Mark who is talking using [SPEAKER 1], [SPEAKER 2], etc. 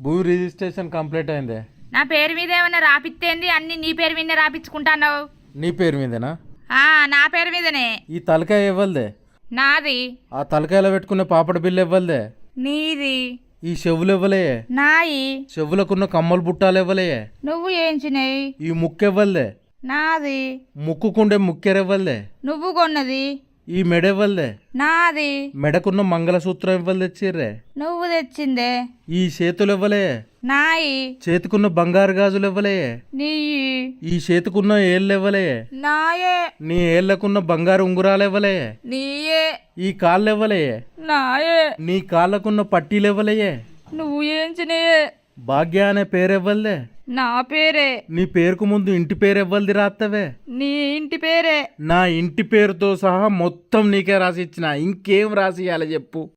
[SPEAKER 1] భూ registration complete అయిందే.
[SPEAKER 2] నా పేరు మీద ఏమన్నా రాపిత్తేంది? అన్ని నీ పేరు మీద రాపించుకుంటావు.
[SPEAKER 1] నీ పేరు మీదేనా?
[SPEAKER 2] నా పేరు మీదనే.
[SPEAKER 1] ఈ తలకాయ ఇవ్వలదే.
[SPEAKER 2] నాది.
[SPEAKER 1] ఆ తలకాయలో పెట్టుకునే పాపడ బిల్లు ఇవ్వలదే.
[SPEAKER 2] నీది.
[SPEAKER 1] ఈ చెవులు ఇవ్వలే.
[SPEAKER 2] నాయి.
[SPEAKER 1] చెవులకున్న కమ్మలు బుట్టాలు ఇవ్వలే.
[SPEAKER 2] నువ్వు ఏంచినాయి?
[SPEAKER 1] ఈ ముక్కు ఇవ్వలే.
[SPEAKER 2] నాది.
[SPEAKER 1] ముక్కుకుండే ముక్కెరివ్వలే.
[SPEAKER 2] నువ్వు కొన్నది.
[SPEAKER 1] ఈ మెడ ఇవ్వలే.
[SPEAKER 2] నాది.
[SPEAKER 1] మెడకున్న మంగళసూత్రం ఇవ్వలు తెచ్చిర్రే.
[SPEAKER 2] నువ్వు తెచ్చిందే.
[SPEAKER 1] ఈ చేతులు ఇవ్వలే.
[SPEAKER 2] నాయి.
[SPEAKER 1] చేతికున్న బంగారు గాజులు ఇవ్వలే.
[SPEAKER 2] నీయి.
[SPEAKER 1] ఈ చేతికున్న ఏళ్ళు ఇవ్వలే.
[SPEAKER 2] నాయే.
[SPEAKER 1] నీ ఏళ్లకున్న బంగారు ఉంగురాలు ఇవ్వలే.
[SPEAKER 2] నీయే.
[SPEAKER 1] ఈ కాళ్ళు ఇవ్వలే.
[SPEAKER 2] నాయే.
[SPEAKER 1] నీ కాళ్ళకున్న పట్టీలు ఇవ్వలే.
[SPEAKER 2] నువ్వు ఏంచినాయే.
[SPEAKER 1] భాగ్య అనే పేరు ఇవ్వలే.
[SPEAKER 2] నా పేరే.
[SPEAKER 1] నీ పేరుకు ముందు ఇంటి పేరు ఇవ్వలది రాత్తవే.
[SPEAKER 2] నీ ఇంటి పేరే.
[SPEAKER 1] నా ఇంటి పేరుతో సహా మొత్తం నీకే రాసి ఇచ్చిన. ఇంకేం రాసి ఇవ్వాలి చెప్పు.